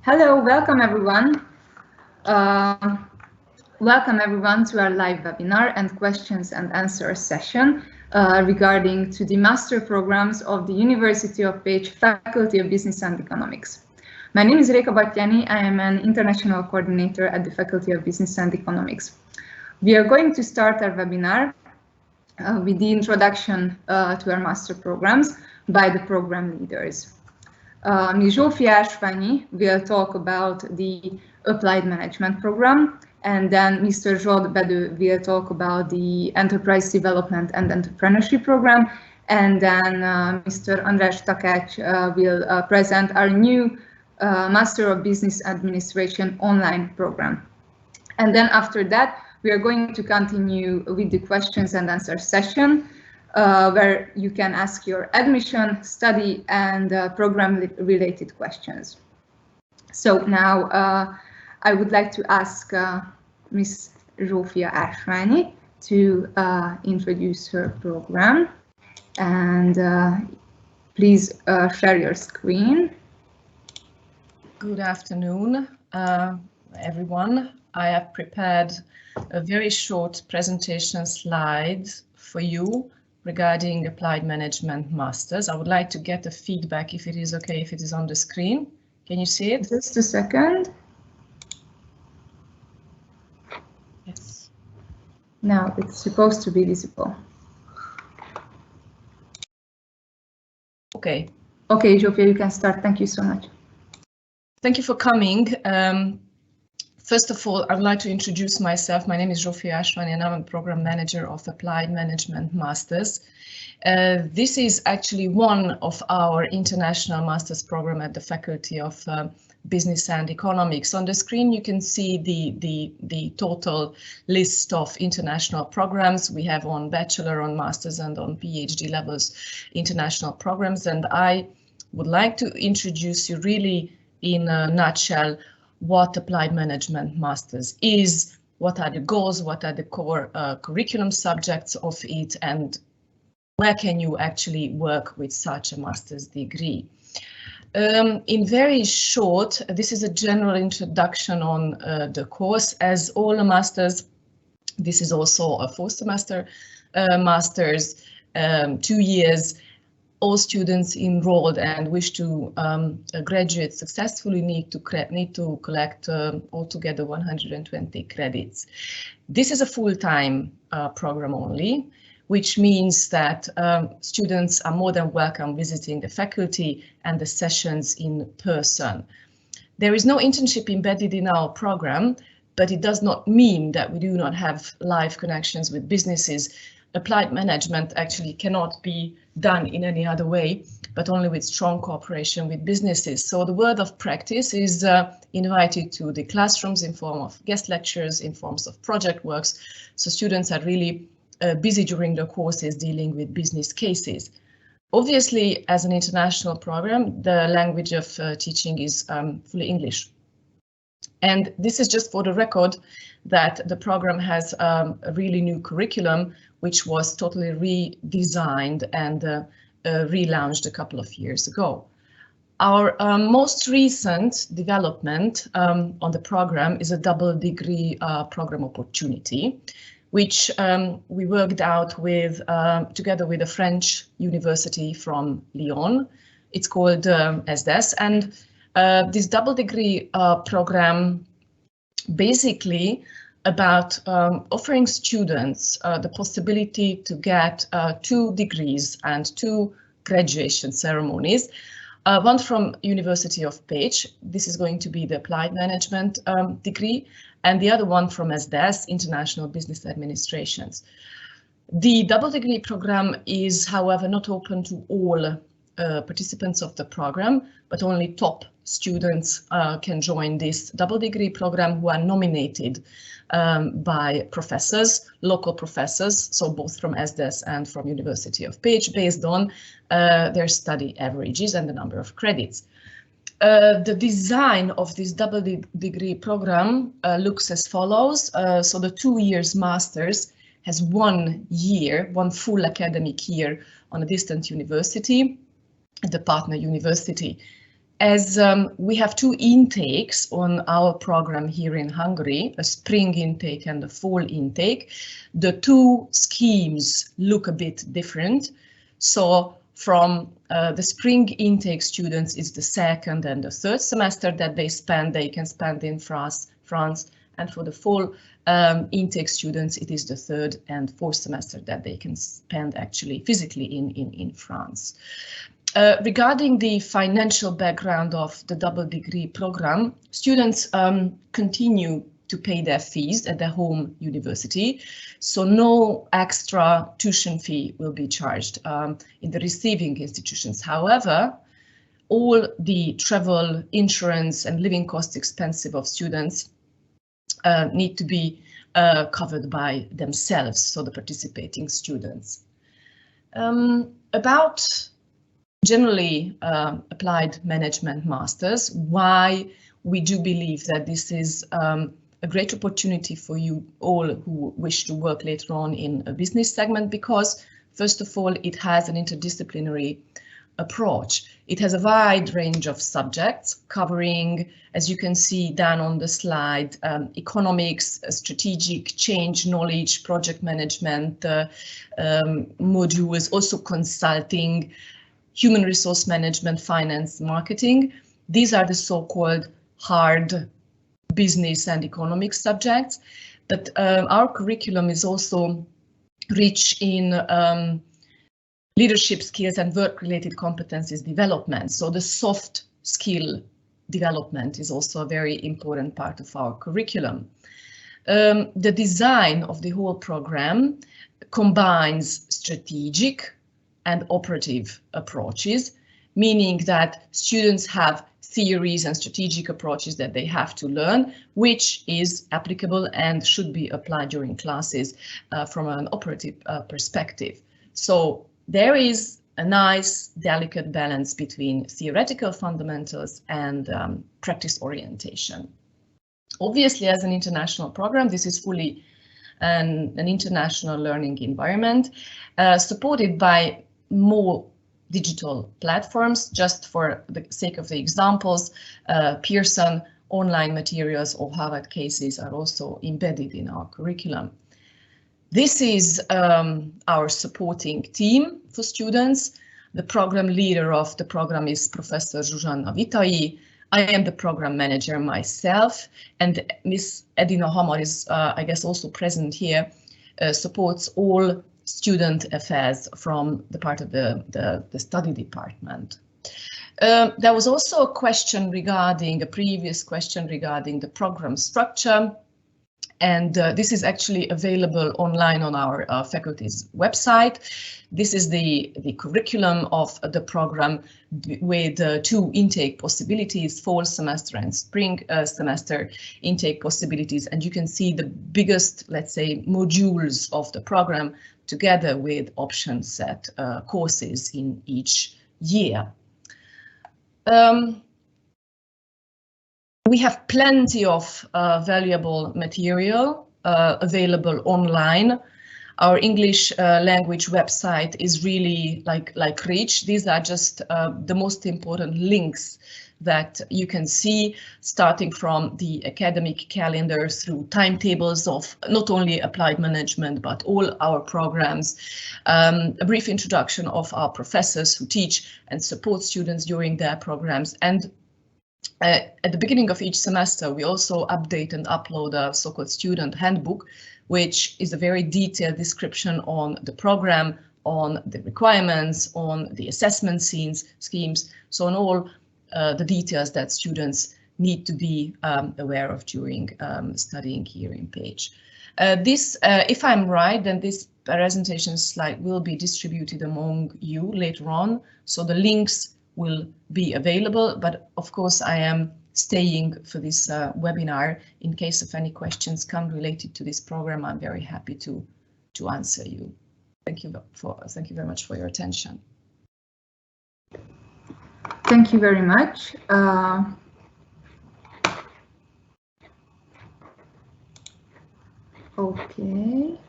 Hello, welcome everyone. Welcome everyone to our live webinar and questions and answers session regarding to the master programs of the University of Pécs Faculty of Business and Economics. My name is Réka Battyány. I am an international coordinator at the Faculty of Business and Economics. We are going to start our webinar with the introduction to our master programs by the program leaders. Ms. Zsófia Ásványi will talk about the Applied Management Program, and then Mr. Zsolt Bedő will talk about the Enterprise Development and Entrepreneurship Program, and then Mr. András Takács will present our new Master of Business Administration online program. And then after that, we are going to continue with the questions and answers session, where you can ask your admission, study, and program-related questions. So now I would like to ask Ms. Zsófia Ásványi to introduce her program. And please share your screen. Good afternoon, everyone. I have prepared a very short presentation slide for you regarding Applied Management Masters. I would like to get a feedback if it is okay, if it is on the screen. Can you see it? Just a second. Yes. Now it's supposed to be visible. Okay. Okay, Zsófia, you can start. Thank you so much. Thank you for coming. First of all, I would like to introduce myself. My name is Zsófia Ásványi and I'm a program manager of Applied Management Masters. This is actually one of our international master's program at the Faculty of Business and Economics. On the screen, you can see the total list of international programs we have on bachelor, on master's, and on PhD levels international programs. And I would like to introduce you really in a nutshell what Applied Management Masters is, what are the goals, what are the core curriculum subjects of it, and where can you actually work with such a master's degree. In very short, this is a general introduction on the course. As all the masters, this is also a 4-semester master's, 2 years. All students enrolled and wish to graduate successfully need to collect altogether 120 credits. This is a full-time program only, which means that students are more than welcome visiting the faculty and the sessions in person. There is no internship embedded in our program, but it does not mean that we do not have live connections with businesses. Applied management actually cannot be done in any other way, but only with strong cooperation with businesses. So the world of practice is invited to the classrooms in form of guest lectures, in forms of project works. So students are really busy during the courses dealing with business cases. Obviously, as an international program, the language of teaching is fully English. And this is just for the record that the program has a really new curriculum, which was totally redesigned and relaunched a couple of years ago. Our most recent development on the program is a double degree program opportunity, which we worked out with together with a French university from Lyon. It's called ESDES, and this double degree program basically about offering students the possibility to get 2 degrees and 2 graduation ceremonies. One from University of Pécs, this is going to be the Applied Management degree, and the other one from ESDES, International Business Administrations. The double degree program is, however, not open to all participants of the program, but only top students can join this double degree program who are nominated by professors, local professors, so both from ESDES and from University of Pécs, based on their study averages and the number of credits. The design of this double degree program looks as follows. So the 2 years masters has 1 year, 1 full academic year on a distant university, at the partner university. As we have 2 intakes on our program here in Hungary, a spring intake and a fall intake, the 2 schemes look a bit different. So from the spring intake students is the 2nd and the 3rd semester that they can spend in France, and for the fall intake students it is the 3rd and 4th semester that they can spend actually physically in France. Regarding the financial background of the double degree program, students continue to pay their fees at their home university, so no extra tuition fee will be charged in the receiving institutions. However, all the travel, insurance and living cost expenses of students need to be covered by themselves, so the participating students. About generally applied management masters, why we do believe that this is a great opportunity for you all who wish to work later on in a business segment, because first of all it has an interdisciplinary approach. It has a wide range of subjects covering, as you can see down on the slide, economics, strategic change, knowledge, project management modules, also consulting, human resource management, finance, marketing. These are the so-called hard business and economic subjects, but our curriculum is also rich in leadership skills and work-related competencies development. So the soft skill development is also a very important part of our curriculum. The design of the whole program combines strategic and operative approaches, meaning that students have theories and strategic approaches that they have to learn, which is applicable and should be applied during classes from an operative perspective. So there is a nice, delicate balance between theoretical fundamentals and practice orientation. Obviously, as an international program, this is fully an international learning environment, supported by more digital platforms. Just for the sake of the examples, Pearson online materials or Harvard cases are also embedded in our curriculum. This is our supporting team for students. The program leader of the program is Professor Zsuzsanna Vitai. I am the program manager myself, and Miss Edina Hamar is, I guess, also present here, supports all student affairs from the part of the study department. There was also a question regarding, a previous question regarding the program structure, and this is actually available online on our faculty's website. This is the curriculum of the program with 2 intake possibilities, fall semester and spring semester intake possibilities, and you can see the biggest, let's say, modules of the program together with option set courses in each year. We have plenty of valuable material available online. Our English language website is really like rich. These are just the most important links that you can see, starting from the academic calendar through timetables of not only applied management, but all our programs, a brief introduction of our professors who teach and support students during their programs. And at the beginning of each semester, we also update and upload a so-called student handbook, which is a very detailed description on the program, on the requirements, on the assessment schemes, so on all the details that students need to be aware of during studying here in Pécs. This, if I'm right, then this presentation slide will be distributed among you later on, so the links will be available, but of course I am staying for this webinar. In case of any questions come related to this program, I'm very happy to answer you. Thank you very much for your attention. Thank you very much. Okay.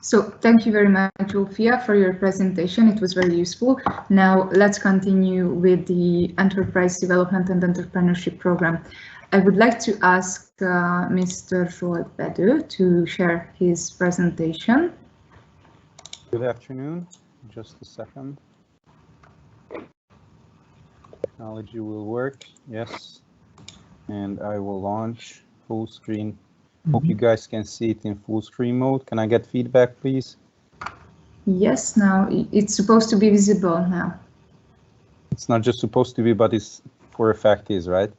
So thank you very much, Ulfia, for your presentation. It was very useful. Now let's continue with the Enterprise Development and Entrepreneurship Program. I would like to ask Mr. Zsolt Bedő to share his presentation. Good afternoon. Just a second. Technology will work. Yes. And I will launch full screen. Hope you guys can see it in full screen mode. Can I get feedback, please? Yes, now it's supposed to be visible now. It's not just supposed to be, but it's for a fact is, right?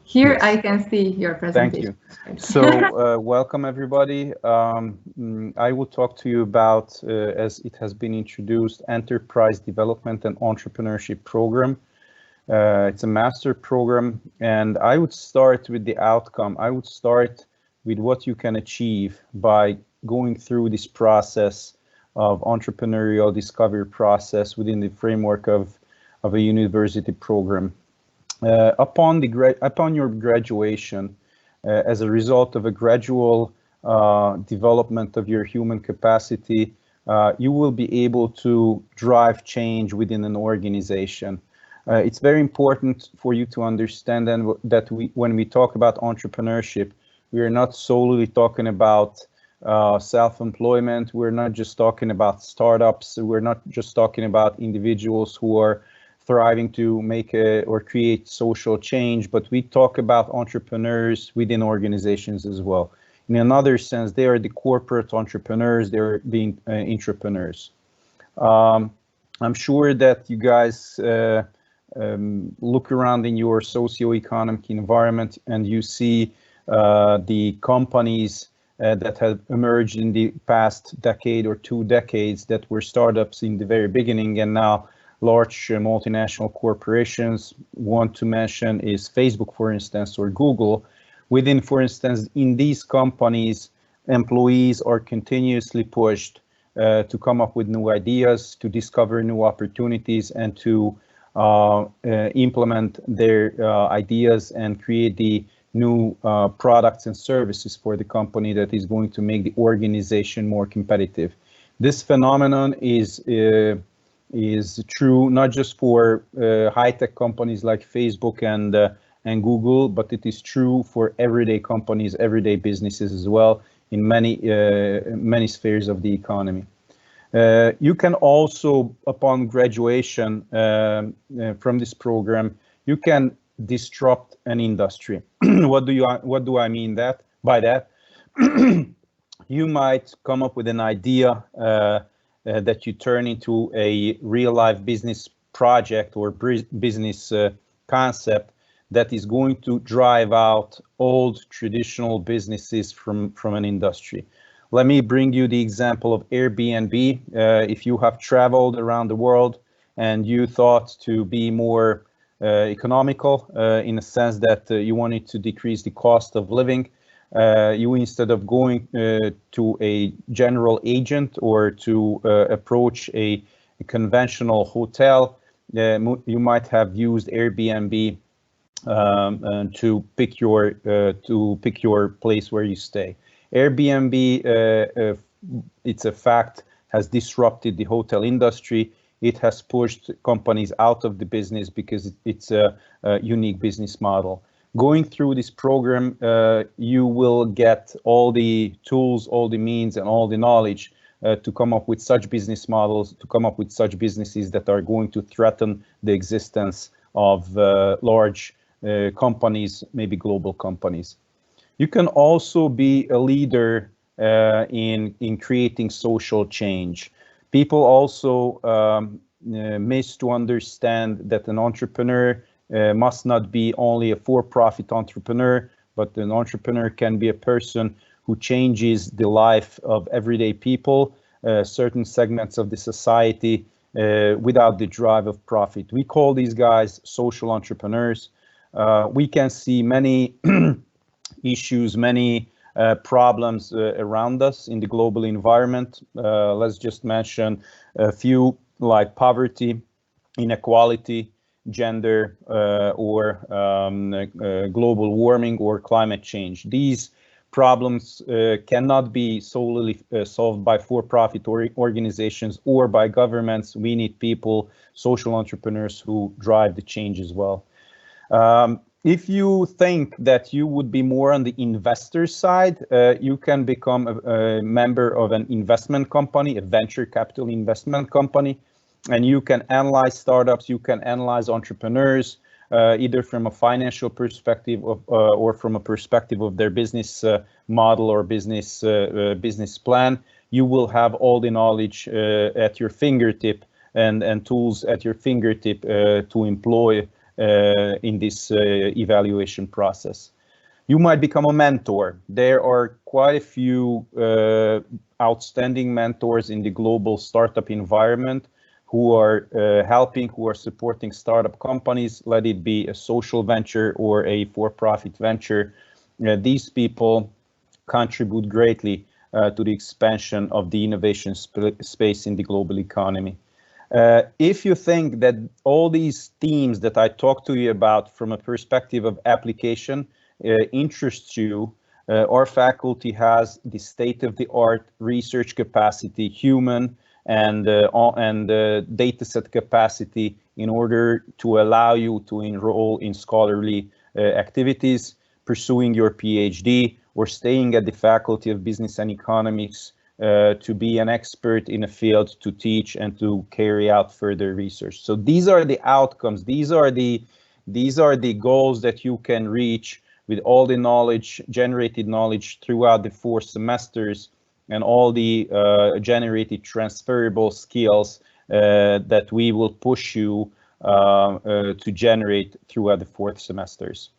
Here yes. I can see your presentation. Thank you. So welcome everybody. I will talk to you about, as it has been introduced, Enterprise Development and Entrepreneurship Program. It's a master program, and I would start with the outcome. I would start with what you can achieve by going through this process of entrepreneurial discovery process within the framework of a university program. Upon your graduation, as a result of a gradual development of your human capacity, you will be able to drive change within an organization. It's very important for you to understand that when we talk about entrepreneurship, we are not solely talking about self-employment. We're not just talking about startups. We're not just talking about individuals who are thriving to make or create social change, but we talk about entrepreneurs within organizations as well. In another sense, they are the corporate entrepreneurs. They're the entrepreneurs. I'm sure that you guys look around in your socio-economic environment and you see the companies that have emerged in the past decade or 2 decades that were startups in the very beginning, and now large multinational corporations. One to mention is Facebook, for instance, or Google. Within, for instance, in these companies, employees are continuously pushed to come up with new ideas, to discover new opportunities, and to implement their ideas and create the new products and services for the company that is going to make the organization more competitive. This phenomenon is true not just for high-tech companies like Facebook and Google, but it is true for everyday companies, everyday businesses as well in many spheres of the economy. You can also, upon graduation from this program, you can disrupt an industry. What do I mean by that? You might come up with an idea that you turn into a real-life business project or business concept that is going to drive out old traditional businesses from an industry. Let me bring you the example of Airbnb. If you have traveled around the world and you thought to be more economical in a sense that you wanted to decrease the cost of living, you, instead of going to a general agent or to approach a conventional hotel, you might have used Airbnb to pick your place where you stay. Airbnb, it's a fact, has disrupted the hotel industry. It has pushed companies out of the business because it's a unique business model. Going through this program, you will get all the tools, all the means, and all the knowledge to come up with such business models, to come up with such businesses that are going to threaten the existence of large companies, maybe global companies. You can also be a leader in creating social change. People also miss to understand that an entrepreneur must not be only a for-profit entrepreneur, but an entrepreneur can be a person who changes the life of everyday people, certain segments of the society, without the drive of profit. We call these guys social entrepreneurs. We can see many issues, many problems around us in the global environment. Let's just mention a few, like poverty, inequality, gender, or global warming or climate change. These problems cannot be solely solved by for-profit organizations or by governments. We need people, social entrepreneurs who drive the change as well. If you think that you would be more on the investor side, you can become a member of an investment company, a venture capital investment company, and you can analyze startups, you can analyze entrepreneurs, either from a financial perspective or from a perspective of their business model or business plan. You will have all the knowledge at your fingertip and tools at your fingertip to employ in this evaluation process. You might become a mentor. There are quite a few outstanding mentors in the global startup environment who are helping, who are supporting startup companies, let it be a social venture or a for-profit venture. These people contribute greatly to the expansion of the innovation space in the global economy. If you think that all these themes that I talked to you about from a perspective of application interests you, our faculty has the state-of-the-art research capacity, human and dataset capacity in order to allow you to enroll in scholarly activities, pursuing your PhD, or staying at the Faculty of Business and Economics to be an expert in a field, to teach and to carry out further research. So these are the outcomes. These are the goals that you can reach with all the knowledge, generated knowledge throughout the 4 semesters, and all the generated transferable skills that we will push you to generate throughout the 4th semesters.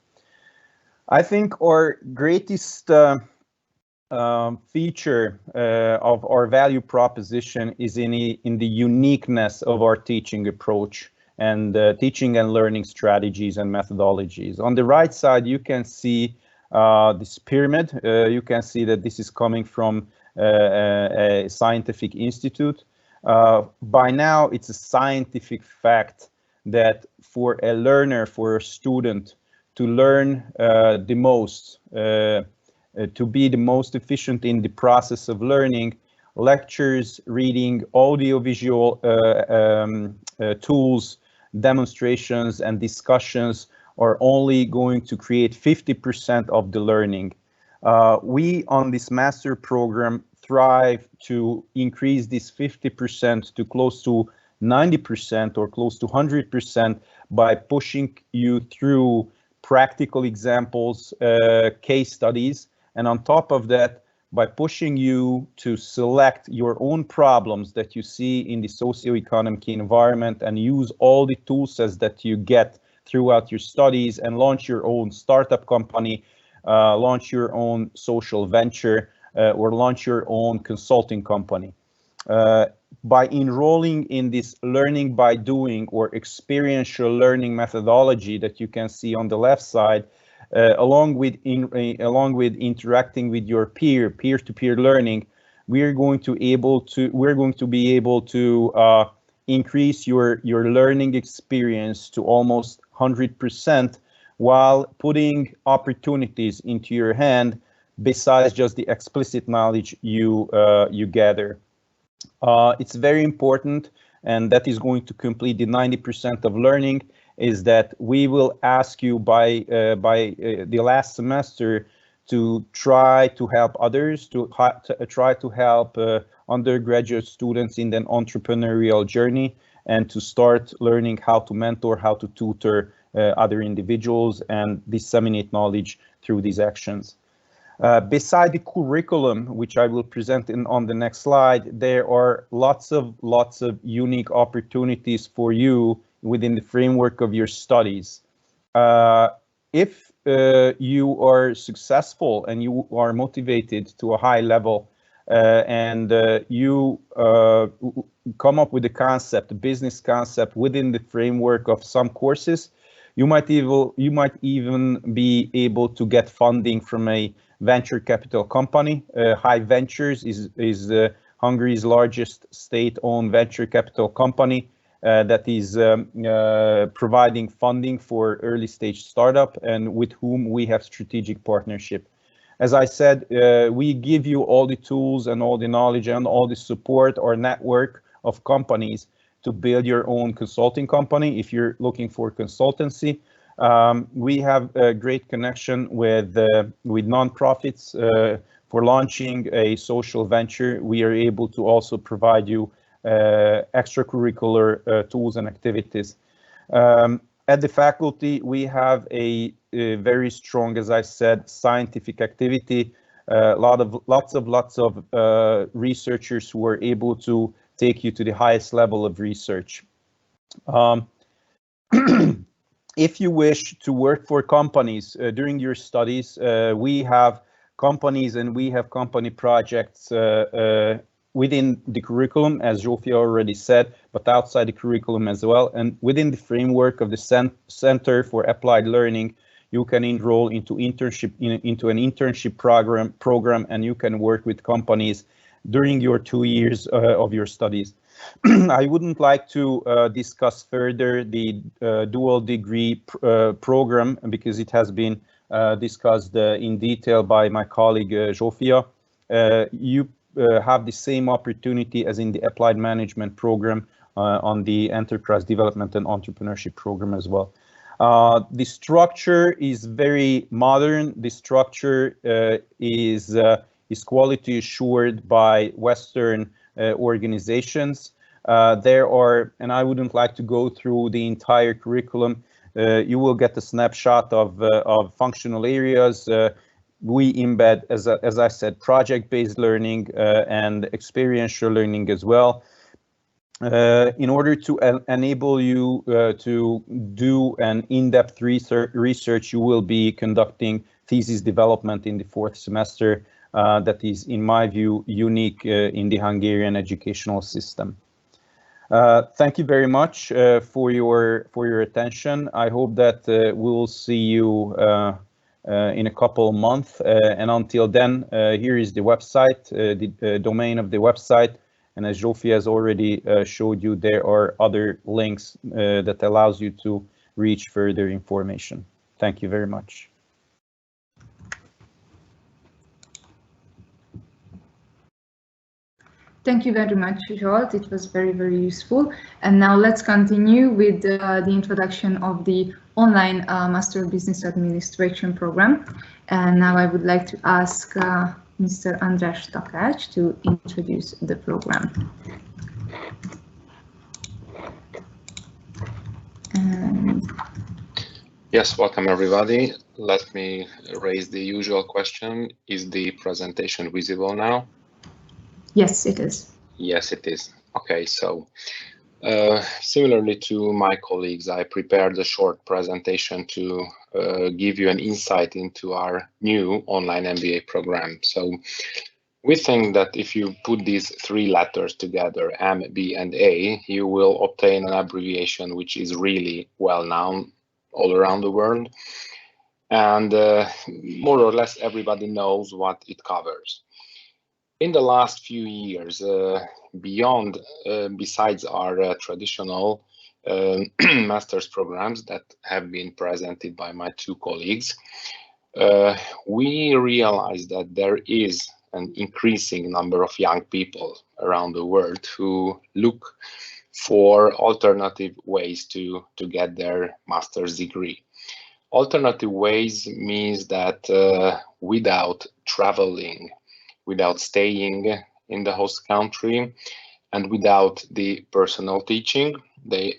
I think our greatest feature of our value proposition is in the uniqueness of our teaching approach and teaching and learning strategies and methodologies. On the right side, you can see this pyramid. You can see that this is coming from a scientific institute. By now, it's a scientific fact that for a learner, for a student to learn the most, to be the most efficient in the process of learning, lectures, reading, audiovisual tools, demonstrations, and discussions are only going to create 50% of the learning. We on this master program thrive to increase this 50% to close to 90% or close to 100% by pushing you through practical examples, case studies, and on top of that, by pushing you to select your own problems that you see in the socioeconomic environment and use all the tool sets that you get throughout your studies and launch your own startup company, launch your own social venture, or launch your own consulting company. By enrolling in this learning by doing or experiential learning methodology that you can see on the left side, along with interacting with your peer-to-peer learning, we're going to be able to increase your learning experience to almost 100% while putting opportunities into your hand besides just the explicit knowledge you gather. It's very important, and that is going to complete the 90% of learning, is that we will ask you by the last semester to try to help others, to try to help undergraduate students in an entrepreneurial journey, and to start learning how to mentor, how to tutor other individuals and disseminate knowledge through these actions. Beside the curriculum, which I will present on the next slide, there are lots of unique opportunities for you within the framework of your studies. If you are successful and you are motivated to a high level, and you come up with a concept, a business concept within the framework of some courses, you might even be able to get funding from a venture capital company. Hive Ventures is Hungary's largest state-owned venture capital company that is providing funding for early-stage startup and with whom we have strategic partnership. As I said, we give you all the tools and all the knowledge and all the support or network of companies to build your own consulting company if you're looking for consultancy. We have a great connection with nonprofits for launching a social venture. We are able to also provide you extracurricular tools and activities. At the faculty, we have a very strong, as I said, scientific activity. Lots of researchers who are able to take you to the highest level of research. If you wish to work for companies during your studies, we have companies and we have company projects within the curriculum, as Zsófia already said, but outside the curriculum as well. And within the framework of the Center for Applied Learning, you can enroll into an internship program, and you can work with companies during your 2 years of your studies. I wouldn't like to discuss further the dual degree program because it has been discussed in detail by my colleague Zsófia. You have the same opportunity as in the applied management program on the enterprise development and entrepreneurship program as well. The structure is very modern. The structure is quality assured by Western organizations. There are, and I wouldn't like to go through the entire curriculum. You will get a snapshot of functional areas. We embed, as I said, project-based learning and experiential learning as well. In order to enable you to do an in-depth research, you will be conducting thesis development in the 4th semester. That is, in my view, unique in the Hungarian educational system. Thank you very much for your attention. I hope that we'll see you in a couple of months, and until then, here is the website, the domain of the website, and as Zsófia has already showed you, there are other links that allows you to reach further information. Thank you very much. Thank you very much, Zsolt. It was very, very useful. And now let's continue with the introduction of the online Master of Business Administration program. And now I would like to ask Mr. András Takács to introduce the program. Yes, welcome everybody. Let me raise the usual question. Is the presentation visible now? Yes, it is. Yes, it is. Okay, so similarly to my colleagues, I prepared a short presentation to give you an insight into our new online MBA program. So we think that if you put these 3 letters together, M, B, and A, you will obtain an abbreviation which is really well known all around the world. And more or less everybody knows what it covers. In the last few years, besides our traditional master's programs that have been presented by my 2 colleagues, we realized that there is an increasing number of young people around the world who look for alternative ways to get their master's degree. Alternative ways means that without traveling, without staying in the host country, and without the personal teaching, they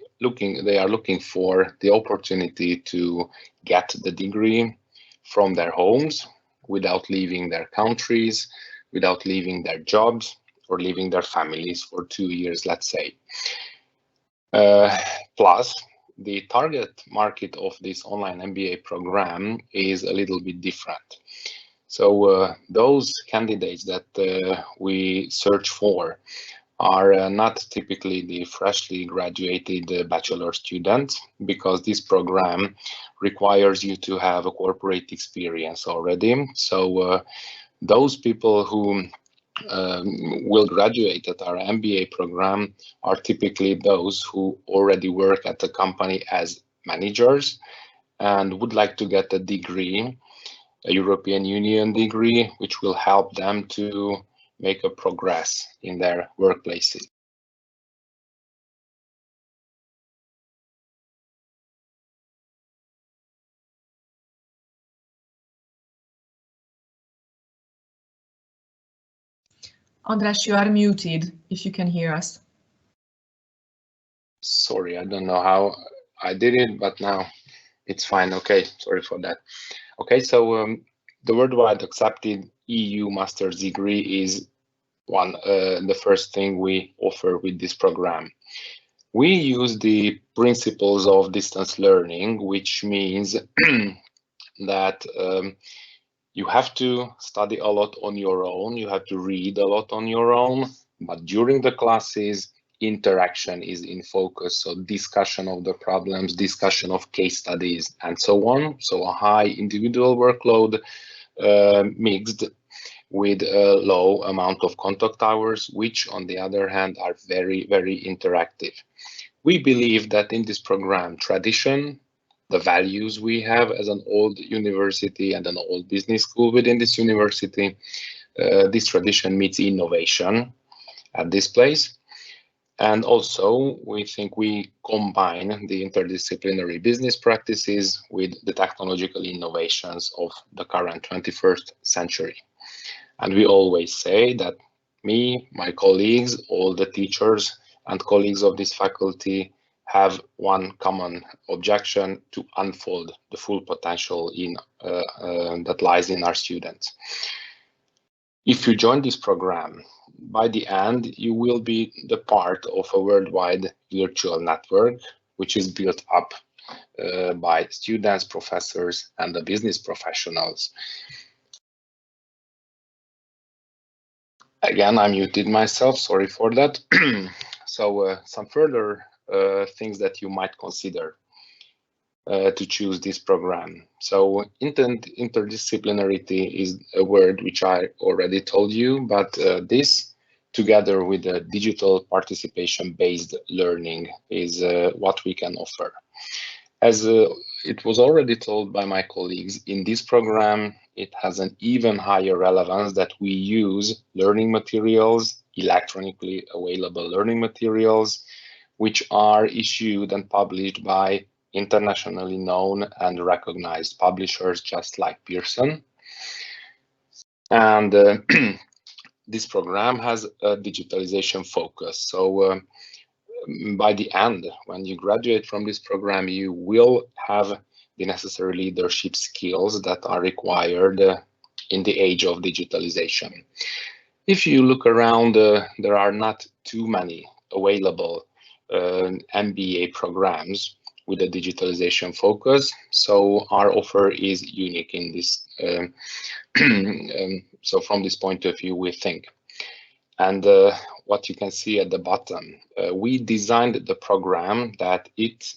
are looking for the opportunity to get the degree from their homes without leaving their countries, without leaving their jobs or leaving their families for 2 years, let's say. Plus, the target market of this online MBA program is a little bit different. So those candidates that we search for are not typically the freshly graduated bachelor students, because this program requires you to have a corporate experience already. So those people who will graduate at our MBA program are typically those who already work at the company as managers and would like to get a degree a European Union degree, which will help them to make a progress in their workplaces. András, you are muted, if you can hear us. Sorry, I don't know how I did it, but now it's fine. Okay, sorry for that. Okay, so the worldwide accepted EU master's degree is the first thing we offer with this program. We use the principles of distance learning, which means that you have to study a lot on your own, you have to read a lot on your own, but during the classes, interaction is in focus. So discussion of the problems, discussion of case studies, and so on. So a high individual workload mixed with a low amount of contact hours, which on the other hand are very, very interactive. We believe that in this program, tradition, the values we have as an old university and an old business school within this university, this tradition meets innovation at this place. And also, we think we combine the interdisciplinary business practices with the technological innovations of the current 21st century. And we always say that me, my colleagues, all the teachers and colleagues of this faculty have one common objection: to unfold the full potential that lies in our students. If you join this program, by the end, you will be the part of a worldwide virtual network, which is built up by students, professors, and the business professionals. Again, I muted myself, sorry for that. So some further things that you might consider to choose this program. So interdisciplinarity is a word which I already told you, but this together with the digital participation-based learning is what we can offer. As it was already told by my colleagues, in this program, it has an even higher relevance that we use learning materials, electronically available learning materials, which are issued and published by internationally known and recognized publishers just like Pearson. And this program has a digitalization focus. So by the end, when you graduate from this program, you will have the necessary leadership skills that are required in the age of digitalization. If you look around, there are not too many available MBA programs with a digitalization focus, so our offer is unique in this. So from this point of view, we think. And what you can see at the bottom, we designed the program that it,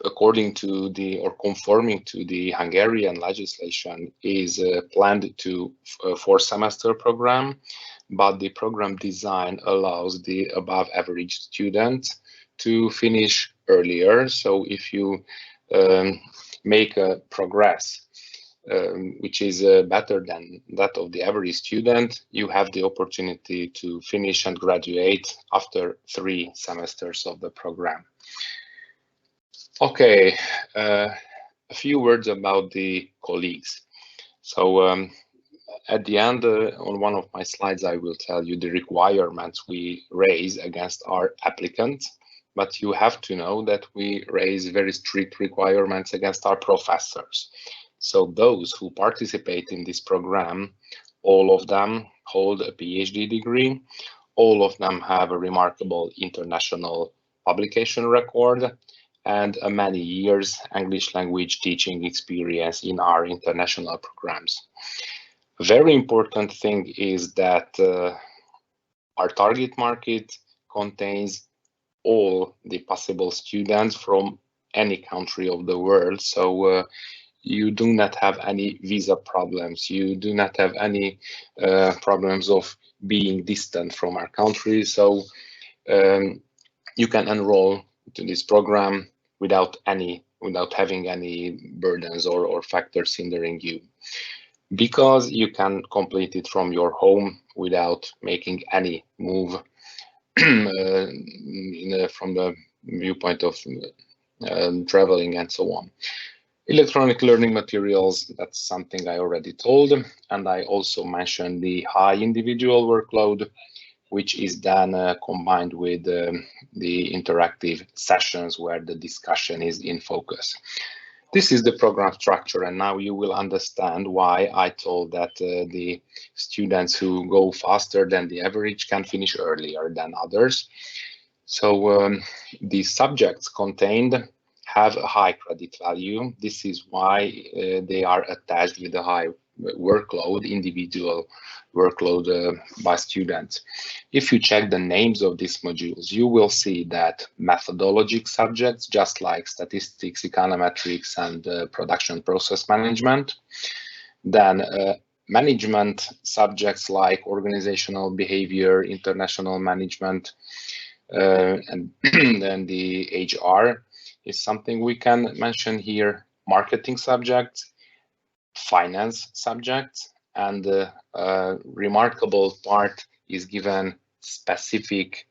according to the, or conforming to the Hungarian legislation, is planned to a 4-semester program, but the program design allows the above average student to finish earlier. So if you make a progress which is better than that of the average student, you have the opportunity to finish and graduate after 3 semesters of the program. Okay, a few words about the colleagues. So at the end, on one of my slides, I will tell you the requirements we raise against our applicants, but you have to know that we raise very strict requirements against our professors. So those who participate in this program, all of them hold a PhD degree, all of them have a remarkable international publication record, and a many years English language teaching experience in our international programs. A very important thing is that our target market contains all the possible students from any country of the world. So you do not have any visa problems. You do not have any problems of being distant from our country. So you can enroll to this program without any without having any burdens or factors hindering you, because you can complete it from your home without making any move from the viewpoint of traveling and so on. Electronic learning materials, that's something I already told, and I also mentioned the high individual workload, which is then combined with the interactive sessions where the discussion is in focus. This is the program structure, and now you will understand why I told that the students who go faster than the average can finish earlier than others. So the subjects contained have a high credit value. This is why they are attached with a high workload, individual workload by students. If you check the names of these modules, you will see that methodologic subjects, just like statistics, econometrics, and production process management. Then management subjects like organizational behavior, international management, and then the HR is something we can mention here, marketing subjects, finance subjects, and the remarkable part is given specific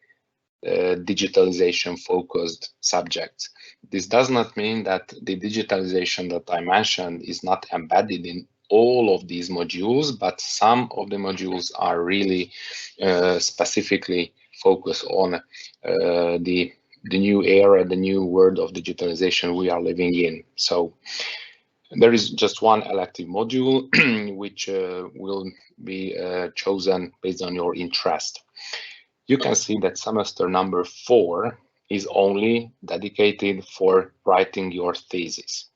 digitalization focused subjects. This does not mean that the digitalization that I mentioned is not embedded in all of these modules, but some of the modules are really specifically focused on the new era, the new world of digitalization we are living in. So there is just one elective module which will be chosen based on your interest. You can see that semester number 4 is only dedicated for writing your thesis.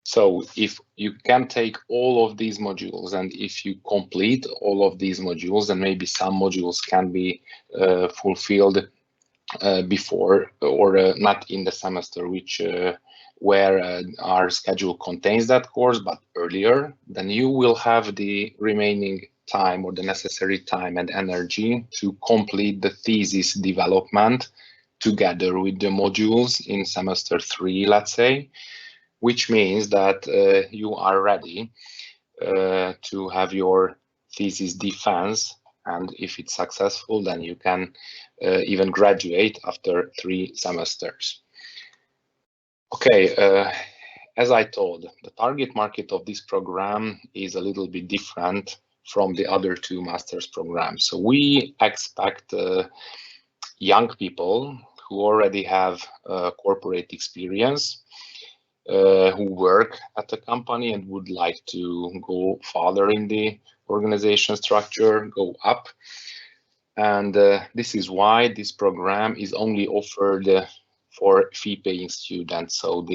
So if you can take all of these modules, and if you complete all of these modules, and maybe some modules can be fulfilled before or not in the semester where our schedule contains that course, but earlier, then you will have the remaining time or the necessary time and energy to complete the thesis development together with the modules in semester 3, let's say, which means that you are ready to have your thesis defense, and if it's successful, then you can even graduate after 3 semesters. Okay, as I told, the target market of this program is a little bit different from the other 2 master's programs. So we expect young people who already have corporate experience, who work at the company and would like to go further in the organization structure, go up. And this is why this program is only offered for fee-paying students. So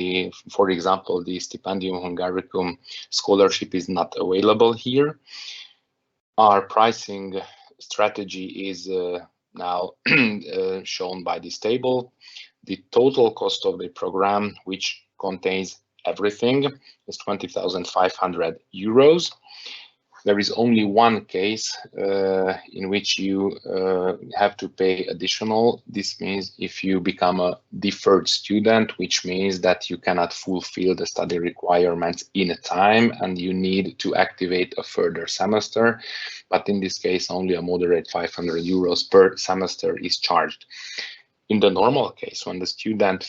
for example, the Stipendium Hungaricum scholarship is not available here. Our pricing strategy is now shown by this table. The total cost of the program, which contains everything, is 20,500 euros. There is only one case in which you have to pay additional. This means if you become a deferred student, which means that you cannot fulfill the study requirements in time and you need to activate a further semester. But in this case, only a moderate 500 euros per semester is charged. In the normal case, when the student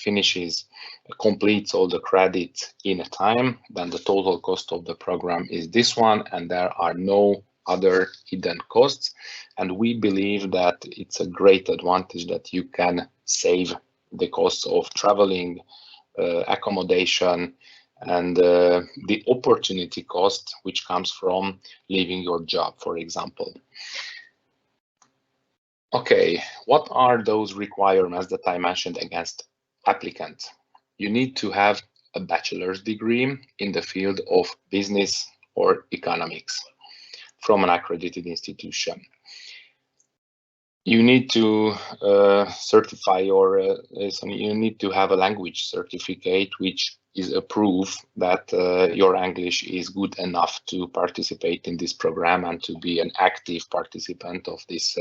completes all the credits in a time, then the total cost of the program is this one, and there are no other hidden costs. And we believe that it's a great advantage that you can save the costs of traveling, accommodation, and the opportunity cost, which comes from leaving your job, for example. Okay, what are those requirements that I mentioned against applicants? You need to have a bachelor's degree in the field of business or economics from an accredited institution. You need to certify you need to have a language certificate, which is a proof that your English is good enough to participate in this program and to be an active participant of this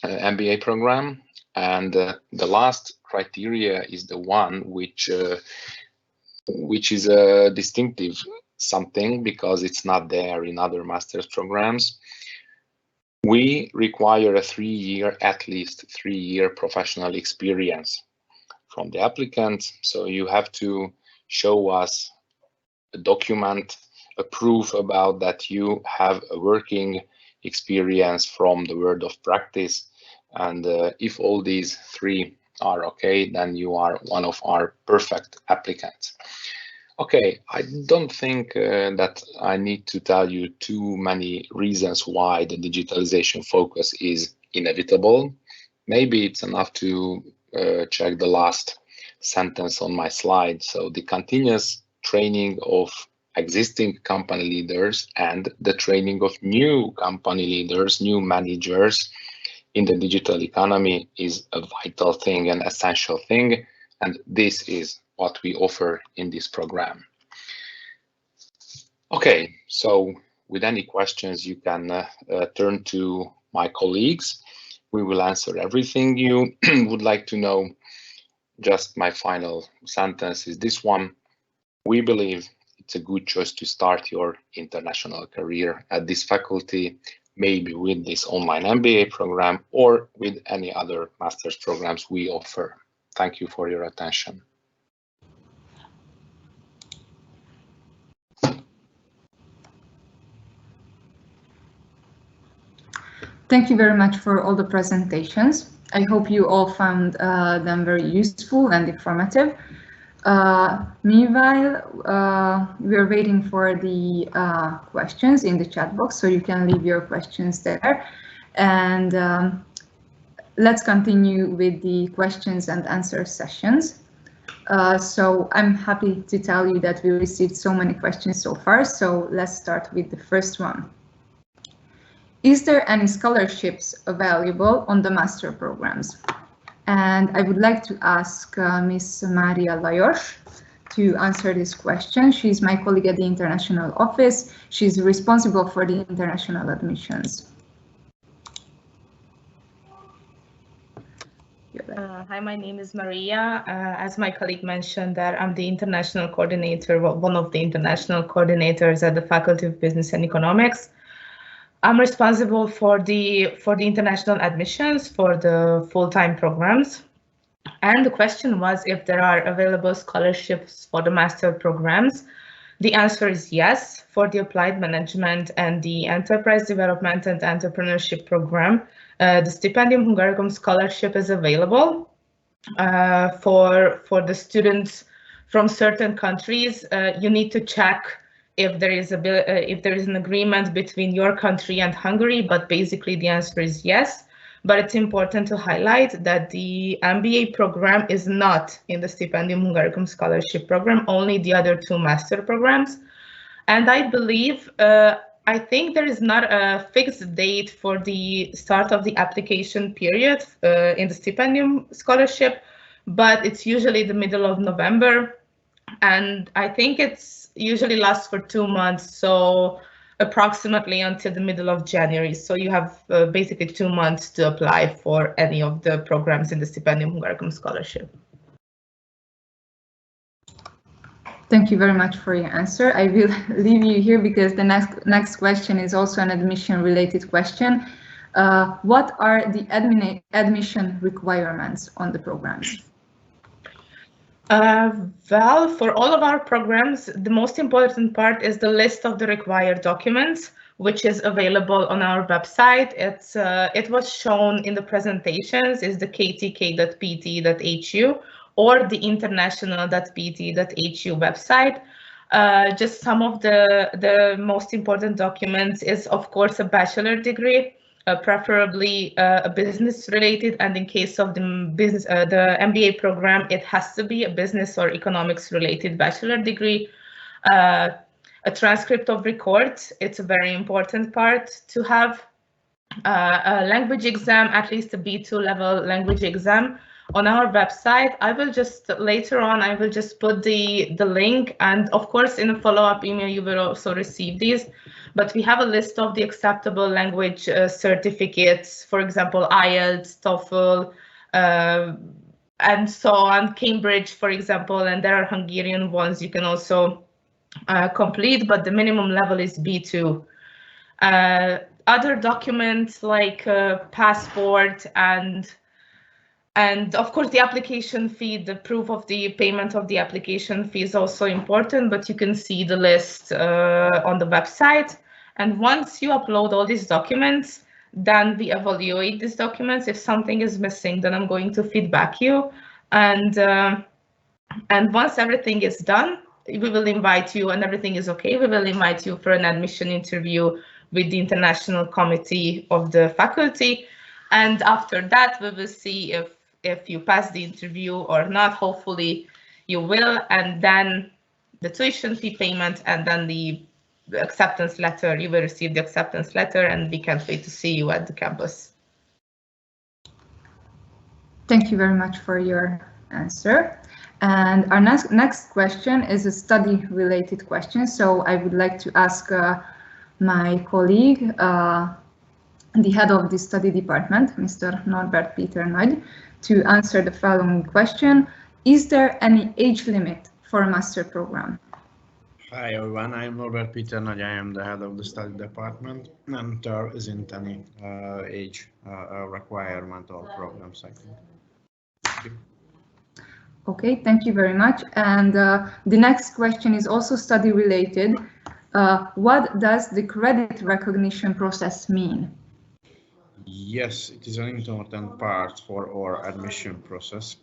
MBA program. And the last criteria is the one which is a distinctive something, because it's not there in other master's programs. We require a at least 3-year professional experience from the applicant. So you have to show us a document, a proof about that you have a working experience from the world of practice. And if all these 3 are okay, then you are one of our perfect applicants. Okay, I don't think that I need to tell you too many reasons why the digitalization focus is inevitable. Maybe it's enough to check the last sentence on my slide. So the continuous training of existing company leaders and the training of new company leaders, new managers in the digital economy is a vital thing, an essential thing, and this is what we offer in this program. Okay, so with any questions, you can turn to my colleagues. We will answer everything you would like to know. Just my final sentence is this one. We believe it's a good choice to start your international career at this faculty, maybe with this online MBA program or with any other master's programs we offer. Thank you for your attention. Thank you very much for all the presentations. I hope you all found them very useful and informative. Meanwhile, we are waiting for the questions in the chat box, so you can leave your questions there. And let's continue with the questions and answer sessions. So I'm happy to tell you that we received so many questions so far, so let's start with the first one. Is there any scholarships available on the master programs? And I would like to ask Ms. Maria Lajos to answer this question. She's my colleague at the International Office. She's responsible for the international admissions. Hi, my name is Maria. As my colleague mentioned, that I'm the international coordinator, one of the international coordinators at the Faculty of Business and Economics. I'm responsible for the international admissions for the full-time programs. And the question was if there are available scholarships for the master programs. The answer is yes. For the applied management and the enterprise development and entrepreneurship program, the Stipendium Hungaricum scholarship is available for the students from certain countries. You need to check if there is an agreement between your country and Hungary, but basically the answer is yes. But it's important to highlight that the MBA program is not in the Stipendium Hungaricum scholarship program, only the other 2 master programs. And I believe, I think there is not a fixed date for the start of the application period in the Stipendium scholarship, but it's usually the middle of November. And I think it's usually lasts for 2 months, so approximately until the middle of January. So you have basically 2 months to apply for any of the programs in the Stipendium Hungaricum scholarship. Thank you very much for your answer. I will leave you here because the next question is also an admission-related question. What are the admission requirements on the programs? Well, for all of our programs, the most important part is the list of the required documents, which is available on our website. It was shown in the presentations, is the ktk.pt.hu or the international.pt.hu website. Just some of the most important documents is, of course, a bachelor degree, preferably a business-related, and in case of the MBA program, it has to be a business or economics-related bachelor degree. A transcript of records, it's a very important part to have. A language exam, at least a B2 level language exam. On our website, I will just later on, I will just put the link, and of course in a follow-up email you will also receive these. But we have a list of the acceptable language certificates, for example, IELTS, TOEFL, and so on. Cambridge, for example, and there are Hungarian ones you can also complete, but the minimum level is B2. Other documents like passport and of course the application fee, the proof of the payment of the application fee is also important, but you can see the list on the website. And once you upload all these documents, then we evaluate these documents. If something is missing, then I'm going to feedback you. And once everything is done, we will invite you, and everything is okay, we will invite you for an admission interview with the international committee of the faculty. And after that, we will see if you pass the interview or not. Hopefully you will, and then the tuition fee payment, and then the acceptance letter. You will receive the acceptance letter, and we can't wait to see you at the campus. Thank you very much for your answer. And our next question is a study-related question. So I would like to ask my colleague, the head of the study department, Mr. Norbert Peter Nagy, to answer the following question. Is there any age limit for a master program? Hi everyone, I am Norbert Peter Nagy, I am the head of the study department, and there isn't any age requirement or programs, I think. Thank you. Okay, thank you very much. And the next question is also study related. What does the credit recognition process mean? Yes, it is an important part for our admission process.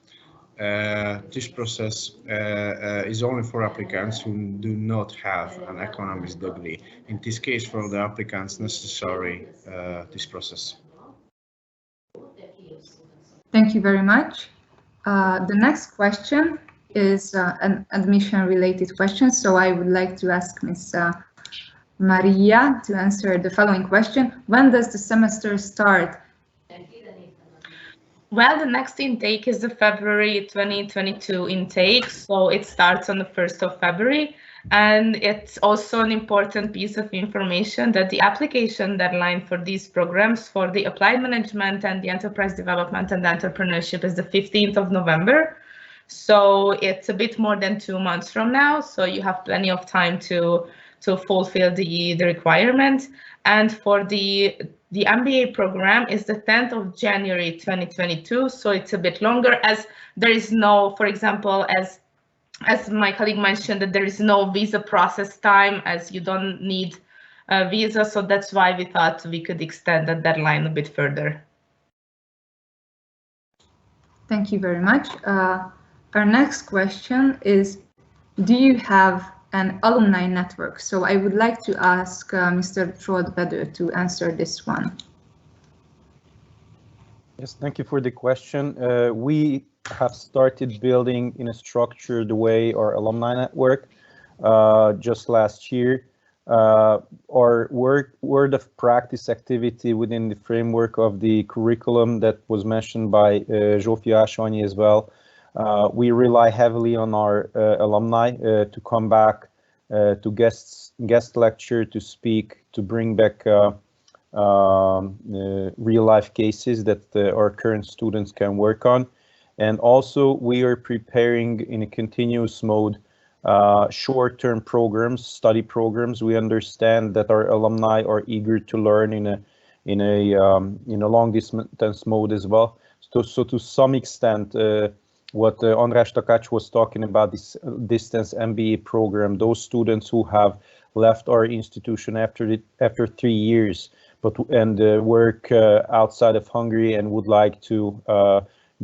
This process is only for applicants who do not have an economics degree. In this case, for the applicants necessary this process. Thank you very much. The next question is an admission-related question, so I would like to ask Ms. Maria to answer the following question. When does the semester start? Well, the next intake is the February 2022 intake, so it starts on the 1st of February. And it's also an important piece of information that the application deadline for these programs for the applied management and the enterprise development and entrepreneurship is the 15th of November. So it's a bit more than 2 months from now. So you have plenty of time to fulfill the requirement. And for the MBA program is the 10th of January 2022. So it's a bit longer, as there is no, for example, as my colleague mentioned, that there is no visa process time, as you don't need a visa. So that's why we thought we could extend that deadline a bit further. Thank you very much. Our next question is, do you have an alumni network? So I would like to ask Mr. Trold-Bedő to answer this one. Yes, thank you for the question. We have started building in a structured way our alumni network just last year. Our word of practice activity within the framework of the curriculum that was mentioned by Zsófia Ásványi as well. We rely heavily on our alumni to come back to guest lecture, to speak, to bring back real life cases that our current students can work on. And also we are preparing in a continuous mode short-term programs, study programs. We understand that our alumni are eager to learn in a long distance mode as well. So to some extent, what András Takács was talking about, this distance MBA program, those students who have left our institution after 3 years, and work outside of Hungary and would like to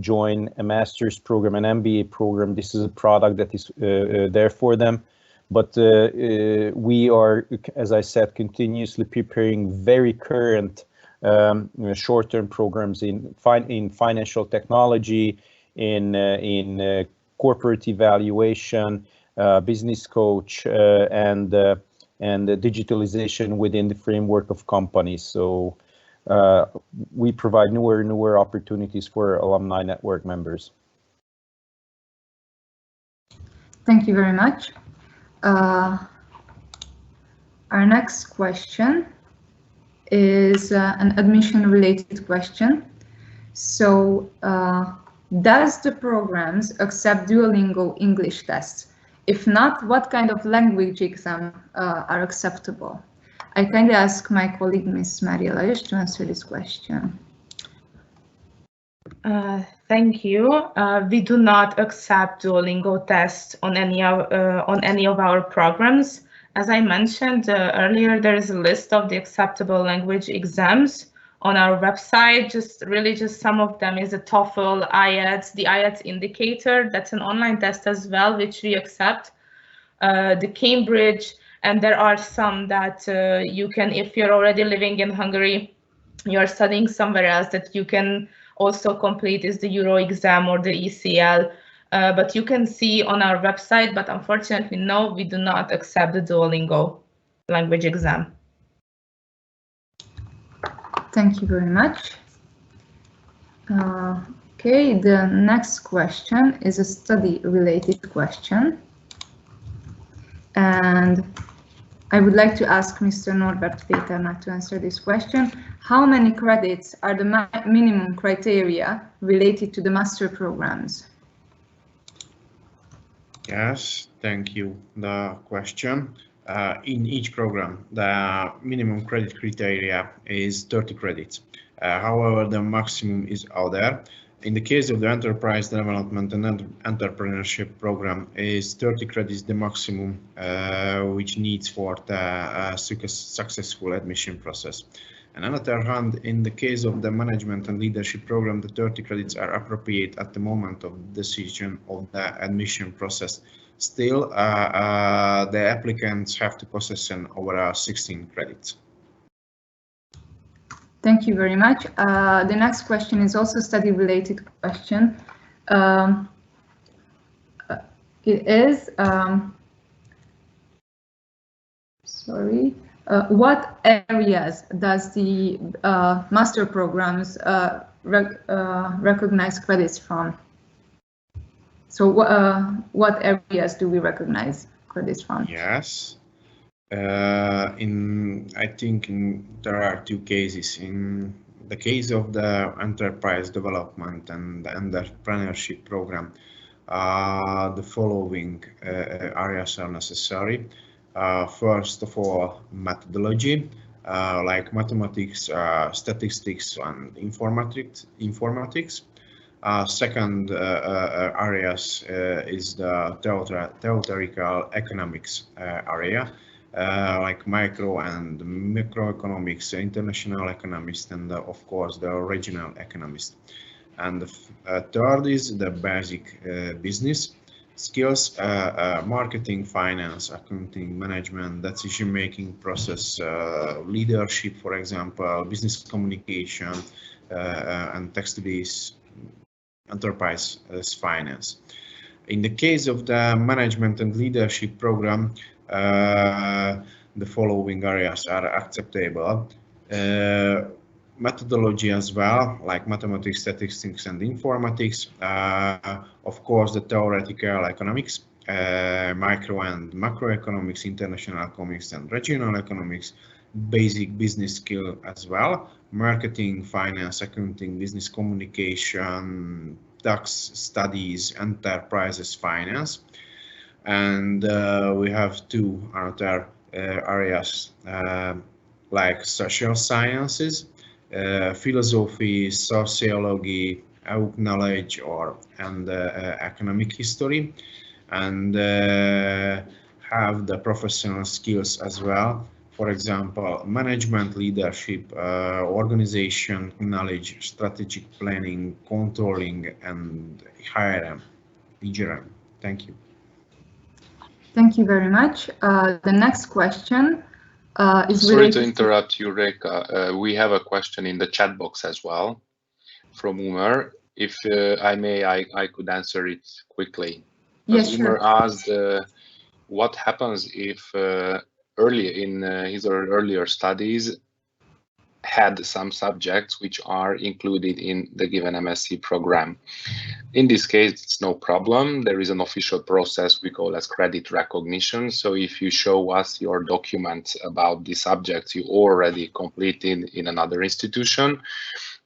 join a master's program, an MBA program, this is a product that is there for them. But we are, as I said, continuously preparing very current short-term programs in financial technology, in corporate evaluation, business coach, and digitalization within the framework of companies. So we provide newer opportunities for alumni network members. Thank you very much. Our next question is an admission-related question. So does the programs accept Duolingo English tests? If not, what kind of language exam are acceptable? I kindly ask my colleague, Ms. Maria Lajos, to answer this question. Thank you. We do not accept Duolingo tests on any of our programs. As I mentioned earlier, there is a list of the acceptable language exams on our website. Just some of them is a TOEFL, IELTS, the IELTS indicator. That's an online test as well, which we accept. The Cambridge, and there are some that you can, if you're already living in Hungary, you're studying somewhere else, that you can also complete is the Euro exam or the ECL. But you can see on our website, but unfortunately, no, we do not accept the Duolingo language exam. Thank you very much. Okay, the next question is a study-related question. And I would like to ask Mr. Norbert Péternek to answer this question. How many credits are the minimum criteria related to the master programs? Yes, thank you. The question. In each program, the minimum credit criteria is 30 credits. However, the maximum is out there. In the case of the enterprise development and entrepreneurship program, is 30 credits the maximum which needs for the successful admission process. And on the other hand, in the case of the management and leadership program, the 30 credits are appropriate at the moment of decision of the admission process. Still, the applicants have to possess an overall 16 credits. Thank you very much. The next question is also a study-related question. It is, what areas does the master programs recognize credits from? So what areas do we recognize credits from? Yes. I think there are two cases. In the case of the enterprise development and the entrepreneurship program, the following areas are necessary. First of all, methodology, like mathematics, statistics, and informatics. Second areas is the theoretical economics area. Like micro and macroeconomics, international economics, and of course the regional economist. And the third is the basic business skills, marketing, finance, accounting, management, decision-making process, leadership, for example, business communication, and text-based enterprise finance. In the case of the management and leadership program, the following areas are acceptable. Methodology as well, like mathematics, statistics, and informatics. Of course, the theoretical economics, micro and macroeconomics, international economics, and regional economics. Basic business skill as well, marketing, finance, accounting, business communication, tax studies, enterprises finance. And we have two other areas like social sciences, philosophy, sociology, knowledge, and economic history, and have the professional skills as well. For example, management, leadership, organization, knowledge, strategic planning, controlling, and HRM. Thank you. Thank you very much. The next question is Sorry to interrupt you, Reka. We have a question in the chat box as well from Umer. If I may, I could answer it quickly. Yes, Umer sure. asked what happens if early in his or earlier studies had some subjects which are included in the given MSc program. In this case, it's no problem. There is an official process we call as credit recognition. So if you show us your documents about the subjects you already completed in another institution,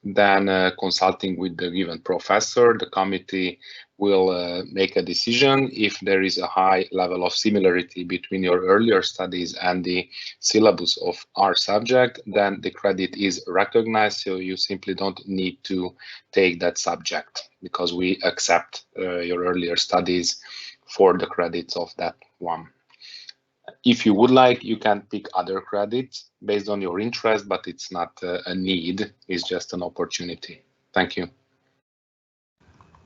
then consulting with the given professor, the committee will make a decision. If there is a high level of similarity between your earlier studies and the syllabus of our subject, then the credit is recognized, so you simply don't need to take that subject because we accept your earlier studies for the credits of that one. If you would like, you can pick other credits based on your interest, but it's not a need, it's just an opportunity. Thank you.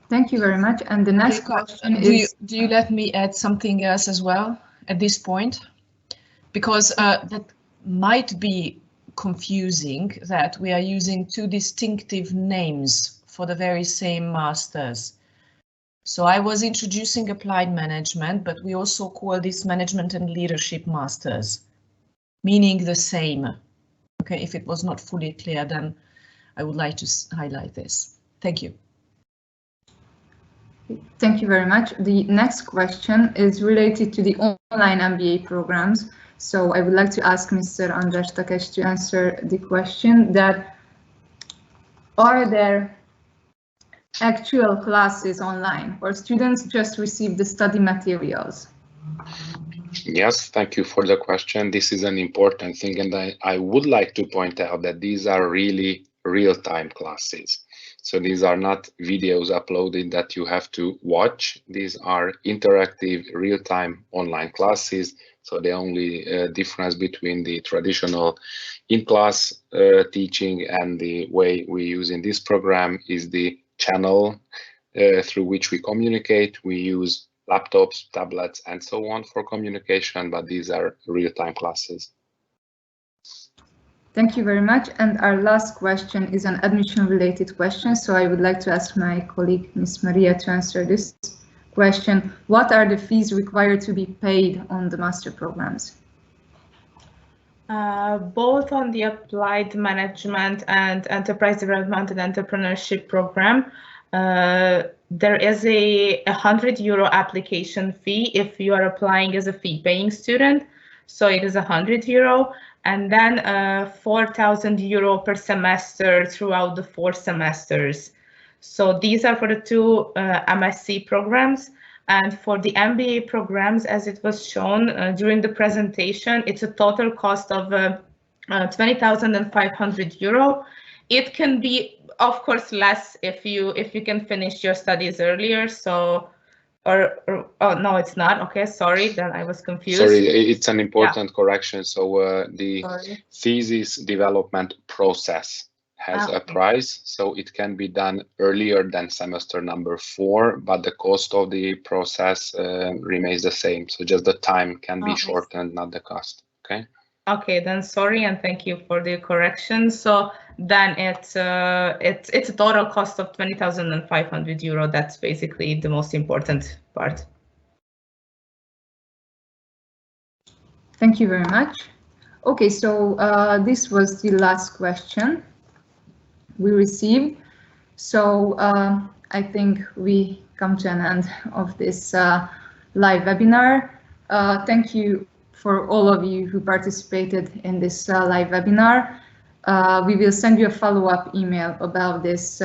Thank you very much. And the next question is... Do you let me add something else as well at this point? Because that might be confusing, that we are using two distinctive names for the very same masters. So I was introducing applied management, but we also call this management and leadership masters, meaning the same. Okay, if it was not fully clear, then I would like to highlight this. Thank you. Thank you very much. The next question is related to the online MBA programs. So I would like to ask Mr. András Takes to answer the question that are there actual classes online or students just receive the study materials? Yes, thank you for the question. This is an important thing, and I would like to point out that these are really real-time classes. So these are not videos uploaded that you have to watch. These are interactive, real-time online classes. So the only difference between the traditional in-class teaching and the way we use in this program is the channel through which we communicate. We use laptops, tablets, and so on for communication, but these are real-time classes. Thank you very much. And our last question is an admission-related question. So I would like to ask my colleague, Ms. Maria, to answer this question. What are the fees required to be paid on the master programs? Both on the applied management and enterprise development and entrepreneurship program, there is a €100 application fee if you are applying as a fee-paying student. So it is €100, and then €4,000 per semester throughout the 4 semesters. So these are for the 2 MSc programs. And for the MBA programs, as it was shown during the presentation, it's a total cost of €20,500. It can be, of course, less if you can finish your studies earlier. So, oh no, it's not. Okay, sorry, then I was confused. Sorry, it's an important correction. So the thesis development process has a price, so it can be done earlier than semester number 4, but the cost of the process remains the same. So just the time can be shortened, not the cost. Okay. Okay, then sorry, and thank you for the correction. So then it's a total cost of €20,500. That's basically the most important part. Thank you very much. Okay, so this was the last question we received. So I think we come to an end of this live webinar. Thank you for all of you who participated in this live webinar. We will send you a follow-up email about this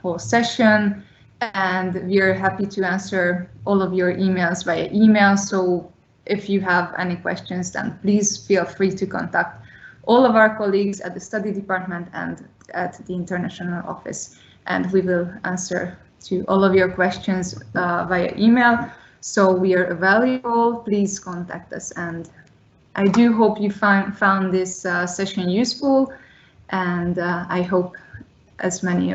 whole session, and we are happy to answer all of your emails via email. So if you have any questions, then please feel free to contact all of our colleagues at the study department and at the international office, and we will answer to all of your questions via email. So we are available, please contact us, and I do hope you found this session useful, and I hope as many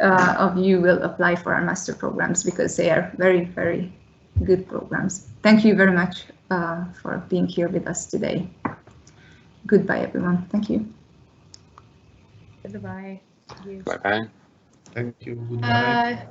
of you will apply for our master programs because they are very, very good programs. Thank you very much for being here with us today. Goodbye, everyone. Thank you. Goodbye. Bye-bye. Thank you. Goodbye.